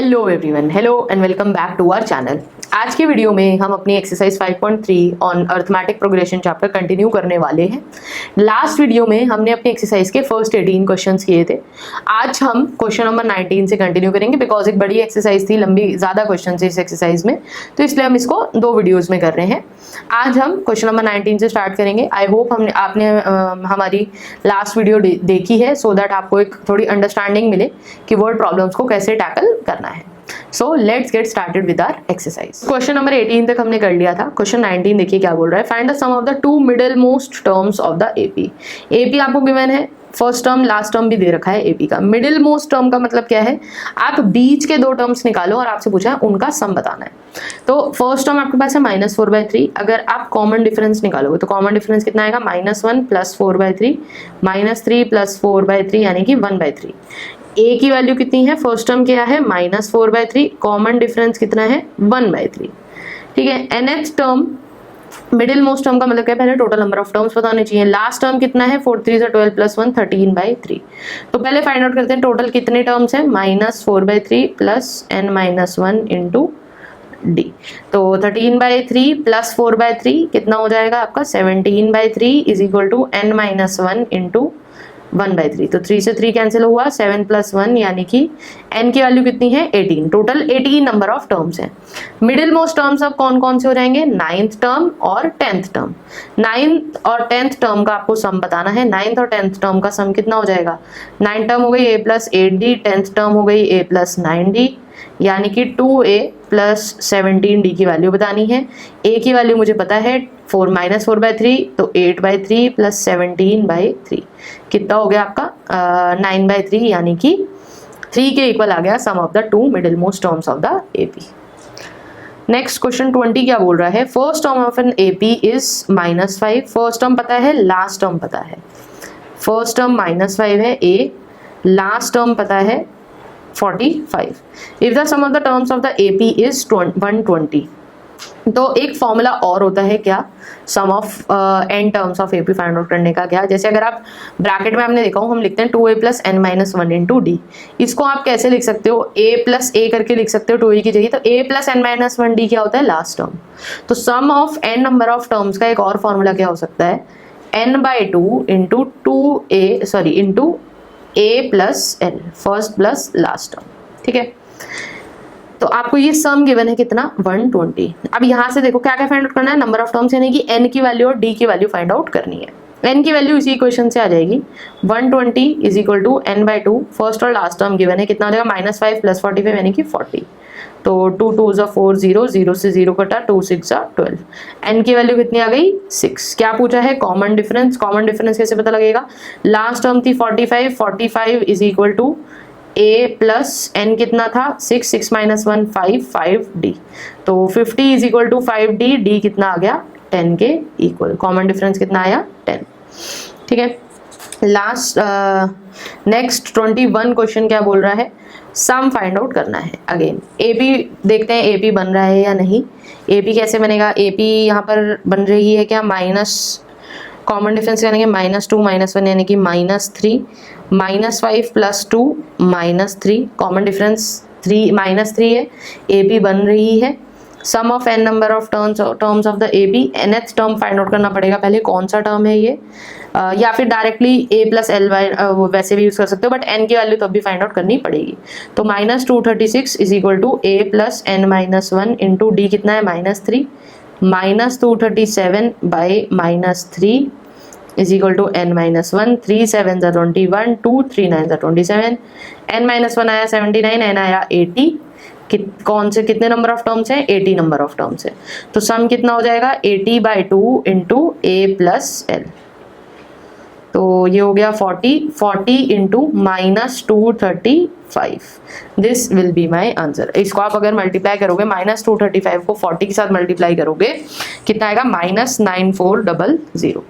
Hello everyone, hello and welcome back to our channel. आज की video में हम अपनी exercise 5.3 on arithmetic progression chapter continue करने वाले हैं। लास्ट वीडियो में हमने अपनी एक्सरसाइज के फर्स्ट 18 क्वेश्चंस किए थे। आज हम क्वेश्चन नंबर 19 से कंटिन्यू करेंगे बिकॉज एक बड़ी एक्सरसाइज थी, लंबी ज़्यादा क्वेश्चन है इस एक्सरसाइज में, तो इसलिए हम इसको 2 वीडियोज़ में कर रहे हैं। आज हम क्वेश्चन नंबर 19 से स्टार्ट करेंगे। आई होप आपने हमारी लास्ट वीडियो देखी है सो दैट आपको एक थोड़ी अंडरस्टैंडिंग मिले कि वर्ड प्रॉब्लम्स को कैसे टैकल करना है। So let's get started with our exercise. Question number 18 तक हमने कर लिया था। क्वेश्चन 19 देखिए क्या बोल रहा है। Find the sum of the 2 middle most terms of the AP. AP आपको गिवन है, फर्स्ट टर्म लास्ट टर्म भी दे रखा है एपी का। मिडिल मोस्ट टर्म का मतलब क्या है, आप बीच के 2 टर्म्स निकालो और आपसे पूछा है उनका सम बताना है। तो फर्स्ट टर्म आपके पास है -4/3। अगर आप कॉमन डिफरेंस निकालोगे तो कॉमन डिफरेंस कितना आएगा, -1 + 4/3 -3 + 4/3 यानी कि 1/3। ए की वैल्यू कितनी है, फर्स्ट टर्म क्या है -4/3, कॉमन डिफरेंस कितना है 1/3। ठीक है। nth term middle most term का मतलब क्या है, पहले टोटल नंबर ऑफ टर्म्स बताने चाहिए। लास्ट टर्म कितना है 4 3 12 + 1 13/3। तो पहले फाइंड आउट करते हैं टोटल कितने टर्म्स हैं, -4/3 + n-1 इंटू डी। तो 13/3 + 4/3 कितना हो जाएगा आपका 17/3 = n-1 इंटू 1/3। तो 3 से 3 कैंसिल हुआ, 7 + 1 यानी कि n की वैल्यू कितनी है 18। टोटल 18 नंबर ऑफ टर्म्स हैं। मिडिल मोस्ट टर्म्स अब कौन कौन से हो जाएंगे, 9th टर्म और 10th टर्म। 9th और 10th टर्म का आपको सम बताना है। 9th और 10th टर्म का सम कितना हो जाएगा, 9 टर्म हो गई a + 8d, 10th टर्म हो गई a + 9d यानी कि 2a + 17d की वैल्यू बतानी है। a की वैल्यू मुझे पता है -4/3 तो 8/3 + 17/3 कितना हो गया आपका 9/3 यानी कि 3 के इक्वल आ गया sum of the 2 middle most terms of the AP. Next question 20 क्या बोल रहा है। First term of an AP is -5। First term पता है, लास्ट टर्म पता है। फर्स्ट टर्म -5 है ए, लास्ट टर्म पता है 45। If the sum of the terms of the AP is 120। तो एक फॉर्मूला और होता है क्या, sum of n terms of AP find out करने का। क्या, जैसे अगर आप ब्रैकेट में आपने देखा हो, हम लिखते हैं 2a + n-1 इंटू डी। इसको आप कैसे लिख सकते हो, a + a करके लिख सकते हो 2a की जगह। तो a + n-1d क्या होता है, लास्ट टर्म। तो sum of n number of terms का एक और फॉर्मूला क्या हो सकता है, n/2 into into a + n, first plus last term. ठीक है। तो आपको ये सम गिवन है कितना 120। अब यहाँ से देखो क्या क्या फाइंड आउट करना है, नंबर ऑफ टर्म्स यानी कि n की वैल्यू और d की वैल्यू फाइंड आउट करनी है। n की वैल्यू इसी इक्वेशन से आ जाएगी, 120 = n/2। फर्स्ट और लास्ट टर्म गिवन है, कितना हो जाएगा -5 + 45 यानी कि 40। तो 2 2 = 4 0 0 से 0 कटा, 2 6 = 12। n की वैल्यू कितनी आ गई 6। क्या पूछा है, कॉमन डिफरेंस। कॉमन डिफरेंस कैसे पता लगेगा, लास्ट टर्म थी 45 = a + n कितना था 6 6 - 1 5 5d। तो 50 = 5d, d कितना आ गया 10 के इक्वल। कॉमन डिफरेंस कितना आया 10। ठीक है। लास्ट नेक्स्ट 21 क्वेश्चन क्या बोल रहा है, सम फाइंड आउट करना है। अगेन एपी देखते हैं एपी बन रहा है या नहीं। एपी कैसे बनेगा, एपी यहाँ पर बन रही है क्या, माइनस कॉमन डिफरेंस यानी कि -2 -1 यानी कि -3 -5 + 2 -3 कॉमन डिफरेंस 3 -3 है। एपी बन रही है। Sum of n number of terms of the AP. nth term find out करना पड़ेगा पहले, कौन सा टर्म है ये, या फिर डायरेक्टली a + l वैसे भी यूज कर सकते हो, बट n की वैल्यू तब भी फाइंड आउट करनी पड़ेगी। तो -236 = a + n-1 इंटू डी कितना है -3 -237/-3 = n-1। 3 7 = 21, 2 3 9 = 27, n-1 आया 79, n आया 80। कौन से कितने नंबर ऑफ टर्म्स हैं, 80 नंबर ऑफ टर्म्स है। तो सम कितना हो जाएगा 80/2 इंटू a + l। तो ये हो गया 40 into -235। This will be my answer. इसको आप अगर मल्टीप्लाई करोगे, -235 को 40 के साथ मल्टीप्लाई करोगे कितना आएगा -9400।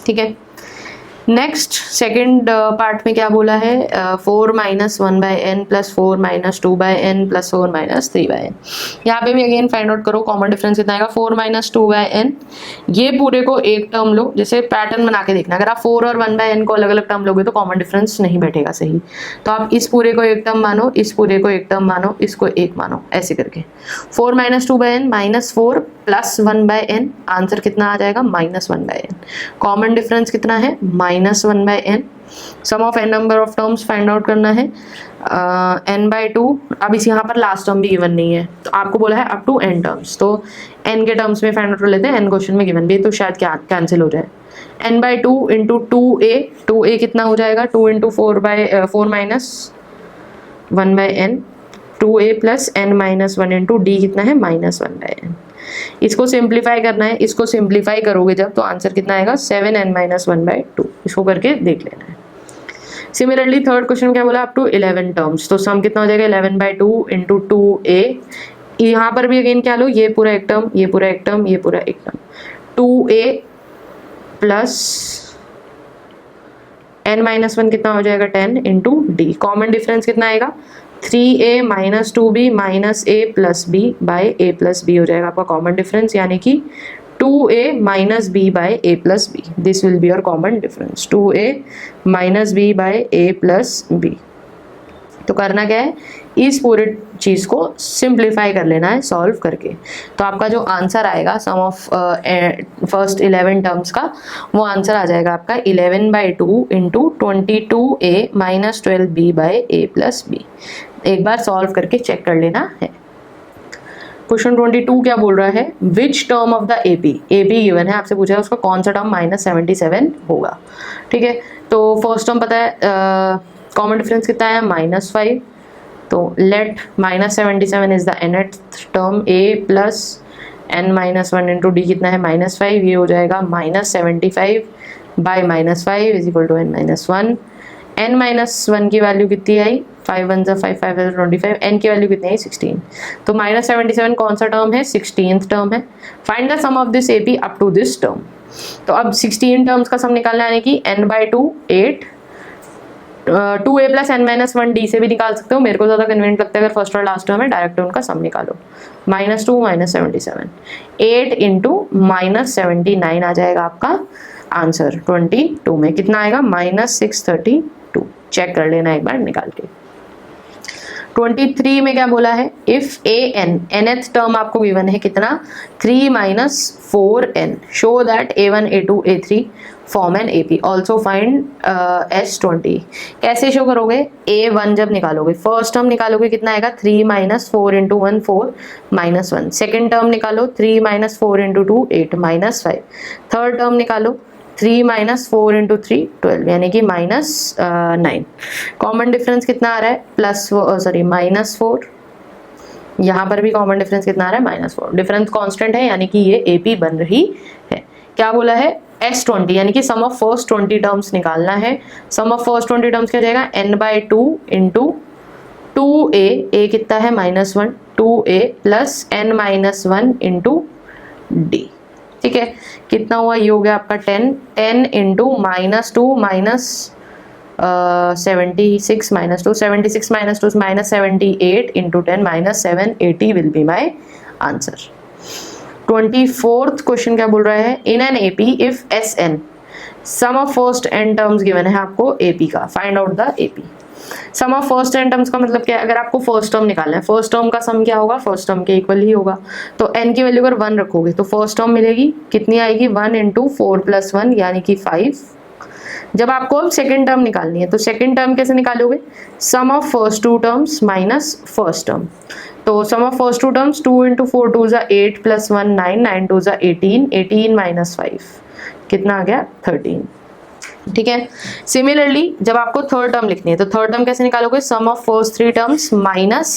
ठीक है। नेक्स्ट सेकेंड पार्ट में क्या बोला है, 4 minus 1/n plus 4 minus 2/n plus 4 minus 3/n। यहाँ पे भी अगेन फाइंड आउट करो कॉमन डिफरेंस कितना आएगा, 4 माइनस 2/n। ये पूरे को एक टर्म लो, जैसे पैटर्न बना के देखना, अगर आप 4 और 1/n को अलग अलग टर्म लोगे तो कॉमन डिफरेंस नहीं बैठेगा सही। तो आप इस पूरे को एक टर्म मानो, इस पूरे को एक टर्म मानो, इसको एक मानो, ऐसे करके 4 minus 2/n minus 4 plus 1/n, answer कितना आ जाएगा -1/n। कॉमन डिफरेंस कितना है -1/n। Sum of n number of terms find out करना है, n/2। अब इस यहाँ पर लास्ट टर्म भी गिवन नहीं है, तो आपको बोला है अप टू n टर्म्स, तो n के टर्म्स में फाइंड आउट कर लेते हैं, n क्वेश्चन में गिवन भी है तो शायद क्या कैंसिल हो जाए। n/2 इंटू 2a कितना हो जाएगा, 2 into 4 minus 1/n, 2a plus n minus 1 into d कितना है -1/n। इसको सिंप्लीफाई करना है, इसको सिंप्लीफाई करोगे जब तो आंसर कितना आएगा 7n माइनस 1/2। इसको करके देख लेना है। सिमिलरली थर्ड क्वेश्चन क्या बोला, अप टू 11 टर्म्स, तो सम कितना हो जाएगा 11/2 इंटू 2a। यहाँ पर भी अगेन क्या लो, ये पूरा एक टर्म, ये पूरा एक टर्म, ये पूरा एक term, 2a plus n minus 1 कितना हो जाएगा 10 इंटू d। कॉमन डिफरेंस कितना आएगा 3a minus 2b minus a plus b by a plus b हो जाएगा आपका कॉमन डिफरेंस, यानी कि 2a minus b by a plus b। This will be your common difference, 2a minus b by a plus b। तो करना क्या है, इस पूरे चीज़ को सिंप्लीफाई कर लेना है सॉल्व करके। तो आपका जो आंसर आएगा सम ऑफ फर्स्ट 11 टर्म्स का, वो आंसर आ जाएगा आपका 11/2 into 22a minus 12b by a plus b। एक बार सॉल्व करके चेक कर लेना है। क्वेश्चन 22 क्या बोल रहा है, which term of the AP given है, आपसे पूछा है उसका कौन सा टर्म -77 होगा। ठीक है, तो फर्स्ट टर्म पता है, कॉमन डिफरेंस कितना है -5, तो let -77 is the nth term, a plus n minus 1 into d कितना है -5, ये हो जाएगा -75 by -5 is equal to n minus 1। n minus 1 की वैल्यू कितनी आई, 5 1 5 5 25, n की वैल्यू कितनी है 16। तो -77 कौन सा टर्म है, 16th टर्म है। Find the sum of this AP up to this term. तो अब 16 टर्म्स का सम निकालना है, यानी कि n/2 8, 2a plus n minus 1 d से भी निकाल सकते हो, मेरे को ज़्यादा कन्वीनियंट लगता है अगर फर्स्ट और लास्ट टर्म है डायरेक्ट उनका सम निकालो। -2 -77, 8 इंटू -79 आ जाएगा आपका आंसर 22 में। कितना आएगा -632। चेक कर लेना एक बार निकाल के। 23 में क्या बोला है, इफ nth टर्म आपको गिवन है कितना 3 minus 4n, show that a1 a2 a3 form an AP, also find S20। कैसे शो करोगे, a1 जब निकालोगे फर्स्ट टर्म निकालोगे कितना आएगा 3 minus 4 into 1 4 minus 1। Second term निकालो 3 minus 4 into 2 8 minus 5। Third term निकालो 3 माइनस 4 इंटू 3 12, यानी कि -9। कॉमन डिफरेंस कितना आ रहा है -4। यहाँ पर भी कॉमन डिफरेंस कितना आ रहा है -4। डिफरेंस कांस्टेंट है, यानी कि ये AP बन रही है। क्या बोला है S20, यानी कि सम ऑफ फर्स्ट 20 टर्म्स निकालना है। सम ऑफ फर्स्ट 20 टर्म्स क्या जाएगा n/2 इंटू 2a कितना है -1, 2a plus n minus 1 into d। ठीक है, कितना हुआ, ये हो गया आपका 10 into -2 minus 76 minus 2, 76 minus 2 -78 into 10 -780 will be my answer. 24th question क्या बोल रहा है, in an AP if SN sum of first n terms given है आपको AP का, find out the AP। Sum of first n terms का मतलब क्या है, अगर आपको फर्स्ट टर्म निकालना है, फर्स्ट टर्म का सम क्या होगा, फर्स्ट टर्म के इक्वल ही होगा। तो n की वैल्यू अगर 1 रखोगे तो फर्स्ट टर्म मिलेगी कितनी आएगी 1 इंटू 4 प्लस 1 यानी कि 5। जब आपको अब सेकेंड टर्म निकालनी है तो सेकेंड टर्म कैसे निकालोगे, sum of first 2 terms minus first term. तो sum of first 2 terms 2 into 4 2 ज़ा 8 प्लस 1 9 9 2 ज़ा 18 18 माइनस 5 कितना आ गया 13। ठीक है, सिमिलरली जब आपको थर्ड टर्म लिखनी है तो थर्ड टर्म कैसे निकालोगे, sum of first 3 terms minus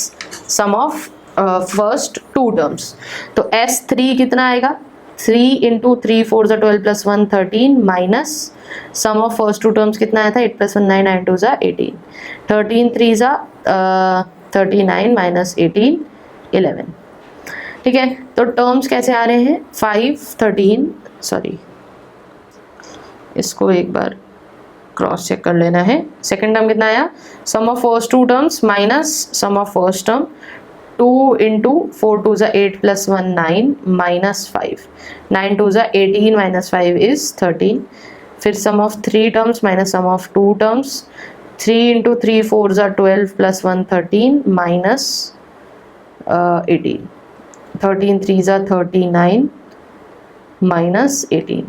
sum of first 2 terms. तो S3 कितना आएगा 3 इंटू 3 4 ज़ा 12 plus 1 13 minus sum of first 2 terms कितना आया था 8 प्लस 1 9 9 2 ज़ा 18 13 3 ज़ा 39 माइनस 18 11। ठीक है, तो टर्म्स कैसे आ रहे हैं 5 13, सॉरी इसको एक बार क्रॉस चेक कर लेना है। सेकंड टर्म कितना आया, sum of first two terms minus sum of first term, 2 into 4 2 ज़ा 8 प्लस 1 9 माइनस 5, 9 2 ज़ा 18 माइनस 5 इज 13। फिर sum of 3 terms minus sum of 2 terms, 3 into 3 4 ज़ा 12 प्लस 1 13 माइनस 18, 13 3 ज़ा 39 माइनस 18,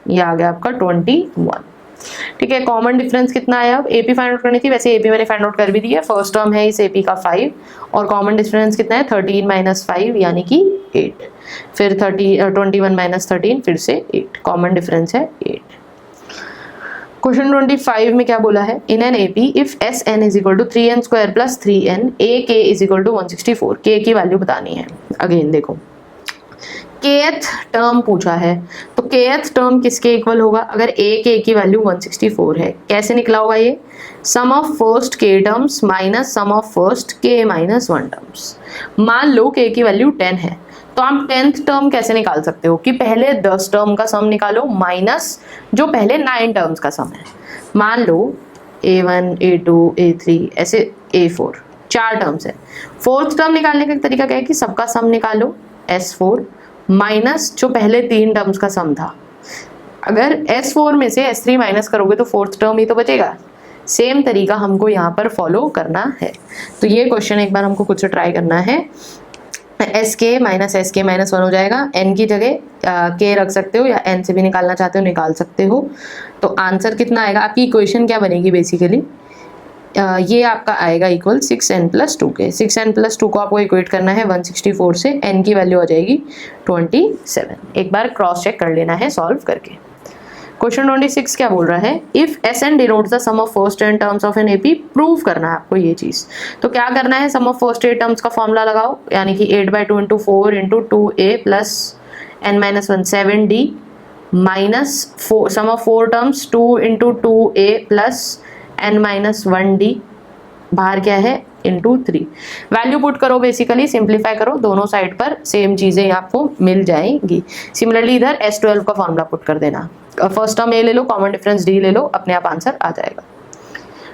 ये आ गया आपका 21। ठीक है, कॉमन डिफरेंस कितना है, अब एपी फाइंड आउट करनी थी, वैसे एपी मैंने फाइंड आउट कर भी दी है। फर्स्ट टर्म है इस एपी का 5 और कॉमन डिफरेंस कितना है 13 माइनस 5 यानी कि 8, फिर 21 माइनस 13 फिर से 8, कॉमन डिफरेंस है 8। क्वेश्चन 25 में क्या बोला है, in an AP if S N is equal to 3n square plus 3n a k is equal to 164, के की वैल्यू बतानी है। अगेन देखो kth टर्म पूछा है, तो kth टर्म किसके इक्वल होगा, अगर a के की वैल्यू 164 है, कैसे निकला होगा ये, sum of first k terms minus sum of first k minus 1 terms. मान लो k की वैल्यू 10 है, तो आप 10th टर्म कैसे निकाल सकते हो कि पहले 10 टर्म का सम निकालो माइनस जो पहले 9 टर्म्स का सम है। मान लो a1 a2 a3 ऐसे a4 4 टर्म्स है। फोर्थ टर्म निकालने का तरीका क्या है कि सबका सम निकालो s4 माइनस जो पहले 3 टर्म्स का सम था। अगर S4 में से S3 माइनस करोगे तो फोर्थ टर्म ही तो बचेगा। सेम तरीका हमको यहाँ पर फॉलो करना है। तो ये क्वेश्चन एक बार हमको खुद से ट्राई करना है। SK माइनस SK माइनस 1 हो जाएगा, n की जगह K रख सकते हो या n से भी निकालना चाहते हो निकाल सकते हो। तो आंसर कितना आएगा, आपकी इक्वेशन क्या बनेगी बेसिकली, ये आपका आएगा इक्वल 6n प्लस 2 के। 6n प्लस 2 को आपको इक्वेट करना है 164 से, n की वैल्यू आ जाएगी 27। एक बार क्रॉस चेक कर लेना है सॉल्व करके। क्वेश्चन 26 क्या बोल रहा है, if Sn denotes the sum of first 10 terms of an AP, prove करना है आपको ये चीज। तो क्या करना है, सम ऑफ फर्स्ट 8 टर्म्स का फॉर्मूला लगाओ, यानी कि 8/2 into 4 into 2a plus n minus 1 7d minus sum of 4 terms 2 into 2a plus n minus 1d, बाहर क्या है इंटू 3। वैल्यू पुट करो, बेसिकली सिंप्लीफाई करो, दोनों साइड पर सेम चीजें आपको मिल जाएंगी। सिमिलरली इधर S12 का फॉर्मूला पुट कर देना, फर्स्ट टर्म ए ले लो, कॉमन डिफरेंस d ले लो, अपने आप आंसर आ जाएगा।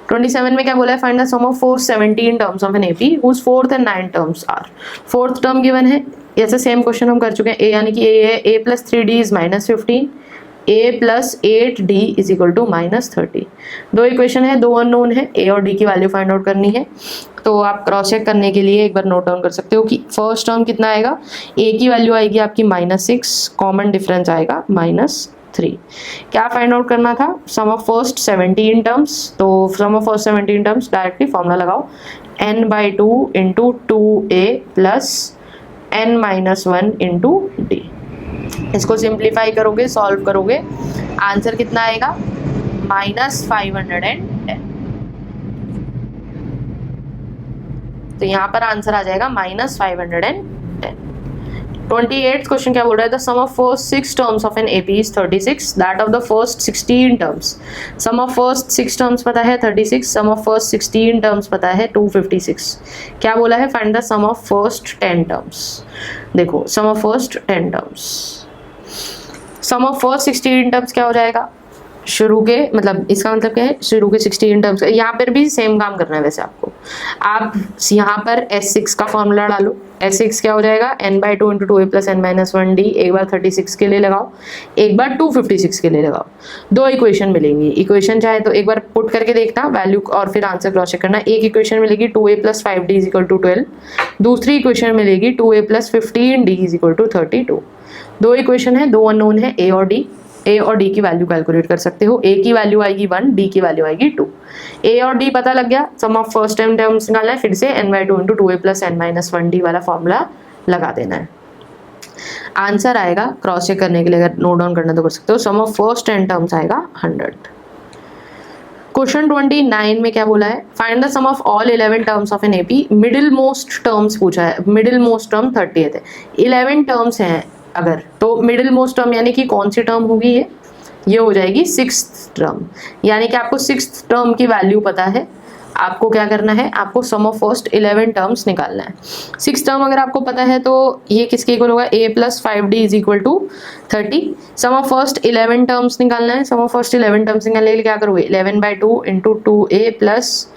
27 में क्या बोला है, find the sum of 17 terms of an AP whose fourth and 9 terms are. Fourth term given है, ऐसे सेम क्वेश्चन हम कर चुके हैं। ए यानी कि ए है, a plus 3d is minus 15, a plus 8d is equal to minus 30। दो इक्वेशन है, दो अननोन है, a और d की वैल्यू फाइंड आउट करनी है। तो आप क्रॉस चेक करने के लिए एक बार नोट डाउन कर सकते हो कि फर्स्ट टर्म कितना आएगा, a की वैल्यू आएगी आपकी -6, कॉमन डिफरेंस आएगा -3। क्या फाइंड आउट करना था, सम ऑफ फर्स्ट 17 टर्म्स। तो sum of first 17 terms directly formula लगाओ, n/2 into 2a plus n minus 1 into d। इसको सिंप्लीफाई करोगे, सॉल्व करोगे, आंसर कितना आएगा -510। तो यहाँ पर आंसर आ जाएगा -510। 28th क्वेश्चन क्या बोल रहा है, the sum of first 6 terms of an AP is 36, that of the first 16 terms. Sum of first 6 terms पता है 36, सम ऑफ फर्स्ट 16 टर्म्स पता है 256। क्या बोला है, find the sum of first 10 terms. देखो sum of first 10 terms, sum of first 16 terms क्या हो जाएगा, शुरू के मतलब इसका मतलब क्या है, शुरू के 16 टर्म्स। यहाँ पर भी सेम काम करना है वैसे आपको। आप यहाँ पर S6 का फॉर्मूला डालो, S6 क्या हो जाएगा, n/2 into 2a plus n minus 1d। एक बार 36 के लिए लगाओ, एक बार 256 के लिए लगाओ, दो इक्वेशन मिलेंगी। इक्वेशन चाहे तो एक बार पुट करके देखना वैल्यू और फिर आंसर क्रॉस चेक करना। एक इक्वेशन मिलेगी 2a plus 5d is equal to 12, दूसरी इक्वेशन मिलेगी 2a plus 15d is equal to 32। दो इक्वेशन है, दो अननोन है, a और d। a और d की वैल्यू कैलकुलेट कर सकते हो, a की वैल्यू आएगी 1, d की वैल्यू आएगी 2। a और d पता लग गया, sum of first time terms निकालना है, फिर से n/2 into 2a plus n minus 1d वाला फॉर्मूला लगा देना है। आंसर आएगा, क्रॉस चेक करने के लिए अगर नोट डाउन करना तो कर सकते हो, सम ऑफ फर्स्ट 10 टर्म्स आएगा 100। क्वेश्चन 29 में क्या बोला है, find the sum of all 11 terms of an AP. Middle most terms पूछा है, मिडिल मोस्ट टर्म 30th है, 11 टर्म्स हैं अगर, तो मिडिल मोस्ट टर्म यानी कि कौन सी टर्म होगी, ये हो जाएगी 6th टर्म। यानी कि आपको 6th टर्म की वैल्यू पता है, आपको क्या करना है, आपको सम ऑफ फर्स्ट 11 टर्म्स निकालना है। 6 टर्म अगर आपको पता है तो ये किसके इक्वल होगा, a + 5d is equal to 30। Sum of first 11 terms निकालना है। सम ऑफ फर्स्ट 11 टर्म्स निकालने के लिए क्या करोगे, 11/2 इंटू 2a +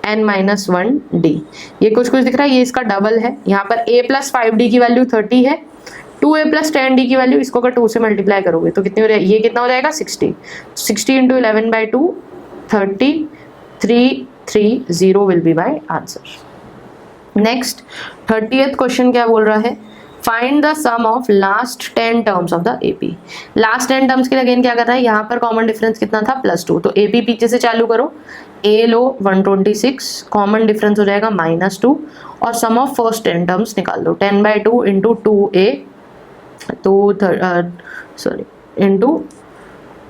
n-1d। ये कुछ दिख रहा है, ये इसका डबल है। यहाँ पर a + 5d की वैल्यू 30 है, 2a + 10d की वैल्यू, इसको अगर 2 से मल्टीप्लाई करोगे तो कितनी हो जाएगी, ये कितना हो जाएगा 60। 60 into 11/2 30, 330 will be my answer. Next 30th question क्या बोल रहा है, find the sum of last 10 terms of the AP. Last 10 terms के लिए अगेन क्या कर रहा है, यहाँ पर कॉमन डिफरेंस कितना था, +2, तो एपी पीछे से चालू करो, ए लो 126, कॉमन डिफरेंस हो जाएगा -2 और सम ऑफ फर्स्ट 10 टर्म्स निकाल दो। 10/2 into 2a into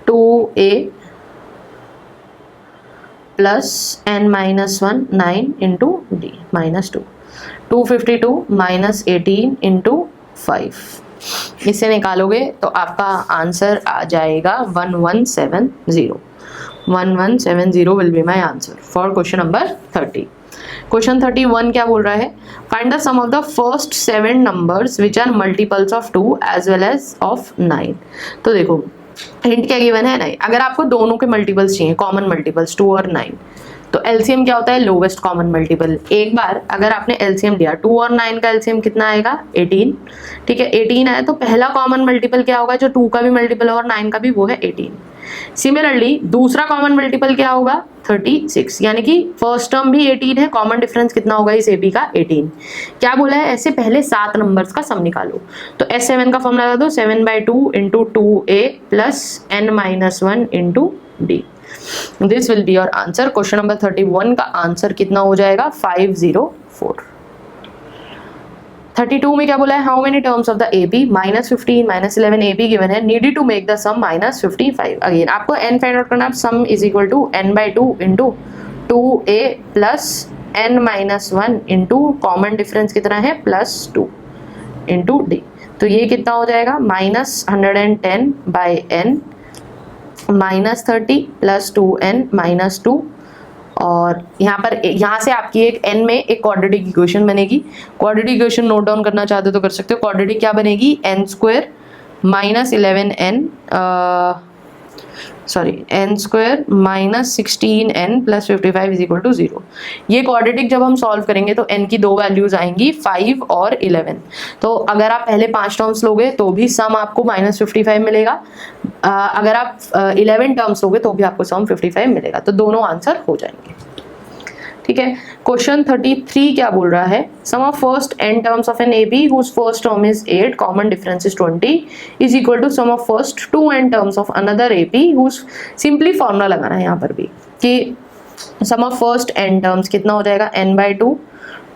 2a + n-1 9 into d -2, 252 - 18 into 5। इसे निकालोगे तो आपका आंसर आ जाएगा 1170। 1170 will be my answer for question number 30। Question 31 क्या बोल रहा है, find the sum of the first 7 numbers which are multiples of 2 as well as of 9। तो देखो हिंट क्या गिवन है, नहीं, अगर आपको दोनों के मल्टीपल्स चाहिए, कॉमन मल्टीपल्स 2 और 9, तो एलसीएम क्या होता है, लोवेस्ट कॉमन मल्टीपल। एक बार अगर आपने एलसीएम लिया 2 और 9 का एलसीएम कितना आएगा, 18, ठीक है, 18 आया तो पहला कॉमन मल्टीपल क्या होगा, जो 2 का भी मल्टीपल है और 9 का भी, वो है 18। सिमिलरली दूसरा कॉमन मल्टीपल क्या होगा, 36, यानी कि फर्स्ट टर्म भी 18 है, कॉमन डिफरेंस कितना होगा इस एपी का, 18। क्या बोला है, ऐसे पहले 7 नंबर्स का सम निकालो। तो S7 का फॉर्मूला लगा दो, 7/2 into 2a + n-1 into d। This will be your answer. Question number 31 का आंसर कितना हो जाएगा, 504। 32 में क्या बोला है, how many terms of the AP, -15 -11 AP given है, needed to make the sum -55। Again आपको n फाइंड आउट करना है, sum is equal to n/2 into 2a + n-1 into common difference कितना है, +2 इंटू d। तो ये कितना हो जाएगा, -110/n -30 + 2n-2, और यहाँ से आपकी एक n में एक क्वाड्रेटिक इक्वेशन बनेगी। क्वाड्रेटिक इक्वेशन नोट डाउन करना चाहते हो तो कर सकते हो। क्वाड्रेटिक क्या बनेगी, n² - 11n n² - 16n + 55 = 0। ये क्वाड्रेटिक जब हम सॉल्व करेंगे तो n की 2 वैल्यूज आएंगी, 5 और 11। तो अगर आप पहले 5 टर्म्स लोगे तो भी सम आपको -55 मिलेगा, अगर आप 11 टर्म्स लोगे तो भी आपको सम 55 मिलेगा, तो दोनों आंसर हो जाएंगे, ठीक है। क्वेश्चन 33 क्या बोल रहा है, sum of first n terms of an AP whose first term is 8, common difference is 20 is equal to sum of first 2n terms of another AP whose, simply formula लगाना है यहाँ पर भी कि sum of first n terms कितना हो जाएगा, n/2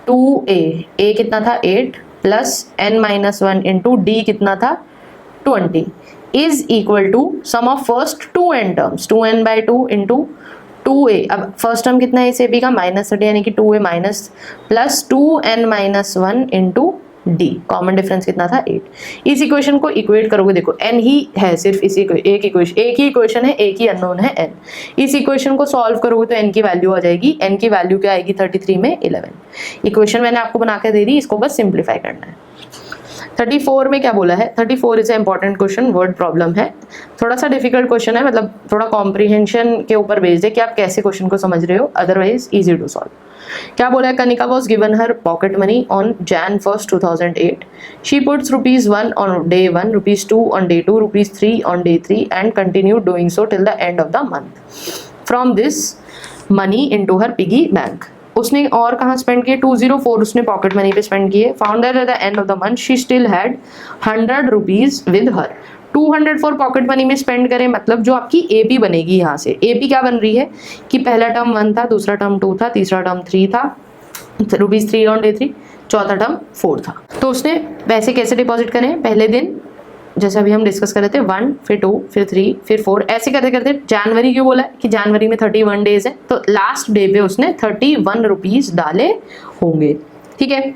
2a कितना था 8 + n-1 इंटू d कितना था 20 is equal to sum of first 2n terms, 2n/2 into 2a, अब फर्स्ट टर्म कितना है इस एपी का, -30, यानी कि 2a minus + 2n-1 into d, common difference कितना था 8। इस इक्वेशन को इक्वेट करोगे, देखो n ही है, सिर्फ इसी एक ही इक्वेशन है, एक ही अननोन है n। इस इक्वेशन को सॉल्व करोगे तो n की वैल्यू आ जाएगी, n की वैल्यू क्या आएगी 33 में 11। इक्वेशन मैंने आपको बना के दे दी, इसको बस सिंप्लीफाई करना है। 34 में क्या बोला है, 34 is important question, word problem है, थोड़ा सा डिफिकल्ट क्वेश्चन है, मतलब थोड़ा कॉम्प्रिहेंशन के ऊपर बेस्ड है कि आप कैसे क्वेश्चन को समझ रहे हो, अदरवाइज इजी टू सॉल्व। क्या बोला है, Kanika was given her pocket money on Jan 1, 2008, she puts ₹1 on day 1, ₹2 on day 2, ₹3 on day 3 and continued doing so till the end of the month. From this money into her piggy bank. उसने और कहाँ spend किए, 204 उसने pocket money पे spend किए। Found that at the end of the month she still had ₹100 with her. 204 pocket money में spend करें, मतलब जो आपकी एपी बनेगी, यहाँ से एपी क्या बन रही है कि पहला टर्म 1 था, दूसरा टर्म 2 था, तीसरा टर्म 3 था, ₹3 on day 3, चौथा टर्म 4 था। तो उसने पैसे कैसे डिपॉजिट करें, पहले दिन जैसे अभी हम डिस्कस कर रहे थे 1, फिर 2, फिर 3, फिर 4, ऐसे करते करते जनवरी क्यों बोला है कि जनवरी में 31 डेज है, तो लास्ट डे पे उसने ₹31 डाले होंगे, ठीक है।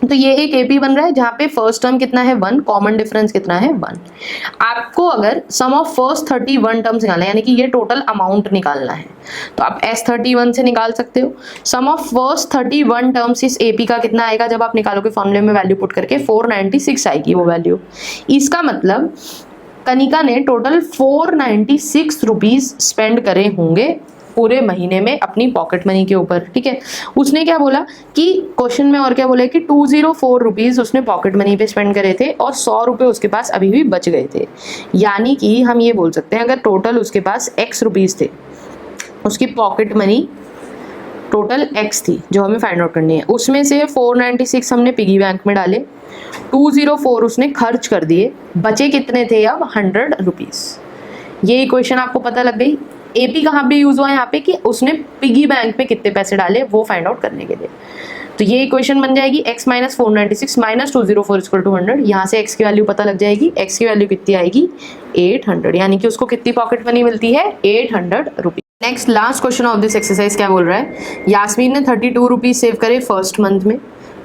तो ये एक एपी बन रहा है जहाँ पे फर्स्ट टर्म कितना है 1, कॉमन डिफरेंस कितना है 1। आपको अगर सम ऑफ फर्स्ट 31 टर्म्स निकालना है, यानी कि ये टोटल अमाउंट निकालना है, तो आप S31 से निकाल सकते हो। सम ऑफ फर्स्ट 31 टर्म्स इस एपी का कितना आएगा जब आप निकालोगे फॉर्मूले में वैल्यू पुट करके, 496 आएगी वो वैल्यू। इसका मतलब कनिका ने टोटल 496 रुपीज स्पेंड करे होंगे पूरे महीने में अपनी पॉकेट मनी के ऊपर, ठीक है। उसने क्या बोला कि क्वेश्चन में और क्या बोला कि 204 रुपीज उसने पॉकेट मनी पे स्पेंड करे थे और 100 रुपये उसके पास अभी भी बच गए थे। यानी कि हम ये बोल सकते हैं अगर टोटल उसके पास x रुपीज थे, उसकी पॉकेट मनी टोटल x थी जो हमें फाइंड आउट करनी है, उसमें से 496 हमने पिगी बैंक में डाले, 204 उसने खर्च कर दिए, बचे कितने थे अब 100 रुपीज। ये इक्वेशन आपको पता लग गई। एपी कहाँ पे यूज हुआ है यहाँ पे कि उसने पिगी बैंक में कितने पैसे डाले वो फाइंड आउट करने के लिए। तो ये इक्वेशन बन जाएगी x minus 496 minus 204 equal to 100। यहाँ से x की वैल्यू पता लग जाएगी, x की वैल्यू कितनी आएगी 800, यानी कि उसको कितनी पॉकेट मनी मिलती है 800 rupees. Next last question of this exercise क्या बोल रहा है, यास्मीन ने 32 रुपीज सेव करे फर्स्ट मंथ में,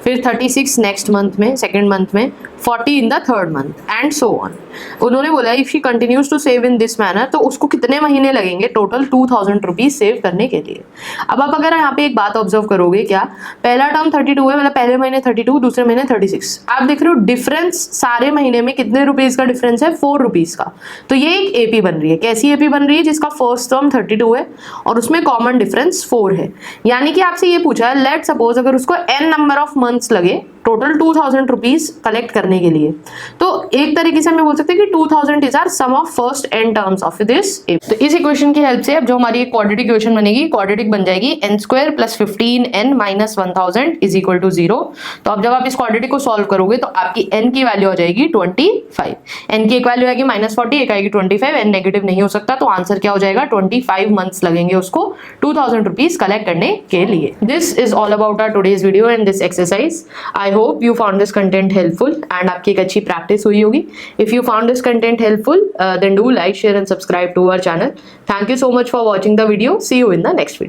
फिर 36 नेक्स्ट मंथ में, सेकेंड मंथ में, 40 in the third month and so on. उन्होंने बोला if she continues to save in this manner, तो उसको कितने महीने लगेंगे टोटल 2000 रुपीज सेव करने के लिए। अब आप अगर यहाँ पे एक बात ऑब्जर्व करोगे, क्या पहला टर्म 32 है, मतलब पहले महीने 32, दूसरे महीने 36। आप देख रहे हो डिफरेंस सारे महीने में कितने रुपीज का डिफरेंस है, 4 रुपीज का। तो ये एक एपी बन रही है। कैसी एपी बन रही है, जिसका फर्स्ट टर्म 32 है और उसमें कॉमन डिफरेंस 4 है। यानी कि आपसे ये पूछा है लेट सपोज अगर उसको n नंबर ऑफ मंथ्स लगे टोटल 2000 रुपीज कलेक्ट करने के लिए, तो एक तरीके से हम बोल सकते हैं कि 2000 is are sum of first n terms of this AP. तो इस इक्वेशन की हेल्प से अब जो हमारी एक क्वाड्रेटिक इक्वेशन बनेगी, क्वाड्रेटिक बन जाएगी n² plus 15n minus 1000 is equal to 0। तो अब जब आप इस क्वाड्रेटिक को सॉल्व करोगे तो आपकी n की वैल्यू आ जाएगी 25। n की एक वैल्यू आएगी -40, एक आएगी 25, n नेगेटिव नहीं हो सकता, तो आंसर क्या हो जाएगा 25 मंथ्स लगेंगे उसको 2000 रुपीज कलेक्ट करने के लिए। This is all about our today's video and this exercise. I hope you found this content helpful and आपकी एक अच्छी practice हुई होगी। If you found this content helpful, then do like, share and subscribe to our channel. Thank you so much for watching the video. See you in the next video.